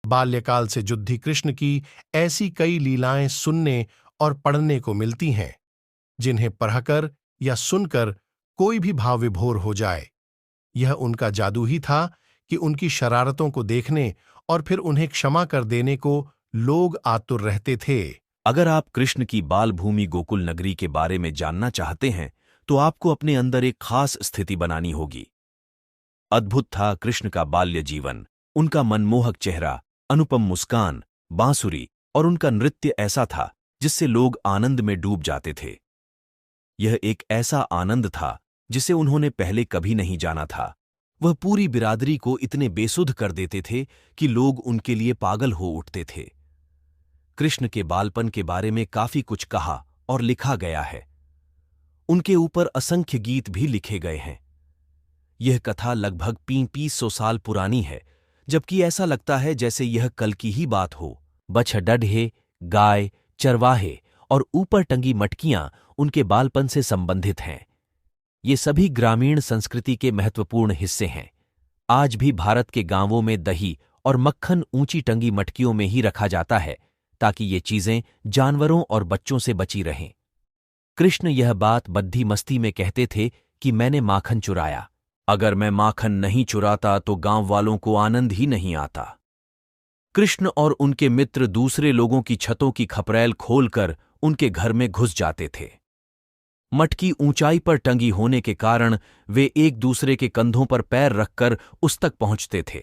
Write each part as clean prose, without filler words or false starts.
बाल्यकाल से जुद्धि कृष्ण की ऐसी कई लीलाएं सुनने और पढ़ने को मिलती हैं जिन्हें पढ़कर या सुनकर कोई भी भाव विभोर हो जाए। यह उनका जादू ही था कि उनकी शरारतों को देखने और फिर उन्हें क्षमा कर देने को लोग आतुर रहते थे। अगर आप कृष्ण की बाल भूमि गोकुल नगरी के बारे में जानना चाहते हैं तो आपको अपने अंदर एक खास स्थिति बनानी होगी। अद्भुत था कृष्ण का बाल्य जीवन, उनका मनमोहक चेहरा, अनुपम मुस्कान, बांसुरी और उनका नृत्य ऐसा था जिससे लोग आनंद में डूब जाते थे। यह एक ऐसा आनंद था जिसे उन्होंने पहले कभी नहीं जाना था। वह पूरी बिरादरी को इतने बेसुध कर देते थे कि लोग उनके लिए पागल हो उठते थे। कृष्ण के बालपन के बारे में काफी कुछ कहा और लिखा गया है। उनके ऊपर असंख्य गीत भी लिखे गए हैं। यह कथा लगभग 300 साल पुरानी है, जबकि ऐसा लगता है जैसे यह कल की ही बात हो। बछड़े, गाय, चरवाहे और ऊपर टंगी मटकियां उनके बालपन से संबंधित हैं। ये सभी ग्रामीण संस्कृति के महत्वपूर्ण हिस्से हैं। आज भी भारत के गांवों में दही और मक्खन ऊंची टंगी मटकियों में ही रखा जाता है ताकि ये चीजें जानवरों और बच्चों से बची रहें। कृष्ण यह बात बद्धी मस्ती में कहते थे कि मैंने माखन चुराया। अगर मैं माखन नहीं चुराता तो गांव वालों को आनंद ही नहीं आता। कृष्ण और उनके मित्र दूसरे लोगों की छतों की खपरेल खोलकर उनके घर में घुस जाते थे। मटकी ऊंचाई पर टंगी होने के कारण वे एक दूसरे के कंधों पर पैर रखकर उस तक पहुंचते थे।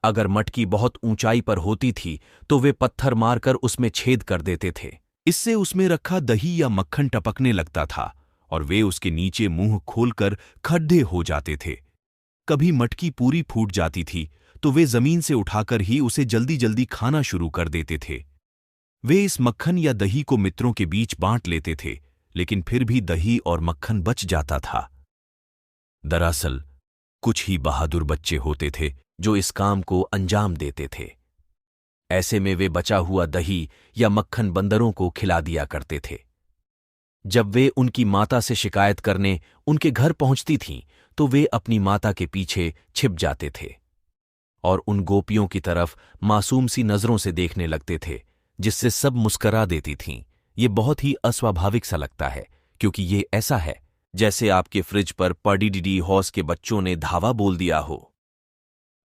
अगर मटकी बहुत ऊंचाई पर होती थी तो वे पत्थर मारकर उसमें छेद कर देते थे। इससे उसमें रखा दही या मक्खन टपकने लगता था और वे उसके नीचे मुंह खोलकर खड्डे हो जाते थे। कभी मटकी पूरी फूट जाती थी तो वे जमीन से उठाकर ही उसे जल्दी जल्दी खाना शुरू कर देते थे। वे इस मक्खन या दही को मित्रों के बीच बांट लेते थे, लेकिन फिर भी दही और मक्खन बच जाता था। दरअसल कुछ ही बहादुर बच्चे होते थे जो इस काम को अंजाम देते थे। ऐसे में वे बचा हुआ दही या मक्खन बंदरों को खिला दिया करते थे। जब वे उनकी माता से शिकायत करने उनके घर पहुंचती थीं, तो वे अपनी माता के पीछे छिप जाते थे और उन गोपियों की तरफ मासूम सी नजरों से देखने लगते थे, जिससे सब मुस्करा देती थीं। ये बहुत ही अस्वाभाविक सा लगता है, क्योंकि ये ऐसा है जैसे आपके फ्रिज पर पडीडीडी हॉस के बच्चों ने धावा बोल दिया हो।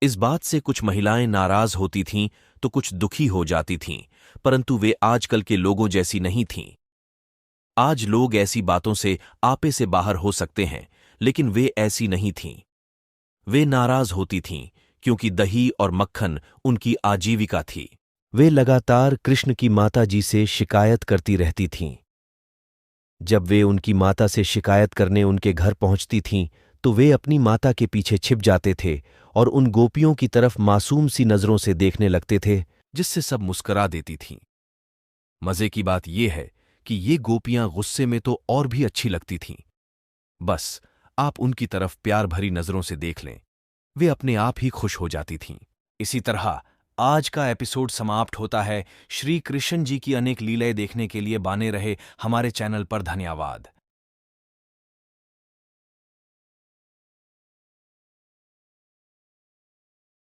इस बात से कुछ महिलाएं नाराज होती थीं तो कुछ दुखी हो जाती थीं, परंतु वे आजकल के लोगों जैसी नहीं थीं। आज लोग ऐसी बातों से आपे से बाहर हो सकते हैं, लेकिन वे ऐसी नहीं थीं। वे नाराज होती थीं क्योंकि दही और मक्खन उनकी आजीविका थी। वे लगातार कृष्ण की माताजी से शिकायत करती रहती थीं। जब वे उनकी माता से शिकायत करने उनके घर पहुंचती थीं, तो वे अपनी माता के पीछे छिप जाते थे और उन गोपियों की तरफ मासूम सी नजरों से देखने लगते थे, जिससे सब मुस्करा देती थीं। मजे की बात यह है कि ये गोपियां गुस्से में तो और भी अच्छी लगती थीं। बस आप उनकी तरफ प्यार भरी नजरों से देख लें, वे अपने आप ही खुश हो जाती थीं। इसी तरह आज का एपिसोड समाप्त होता है। श्री कृष्ण जी की अनेक लीलाएं देखने के लिए बने रहे हमारे चैनल पर। धन्यवाद।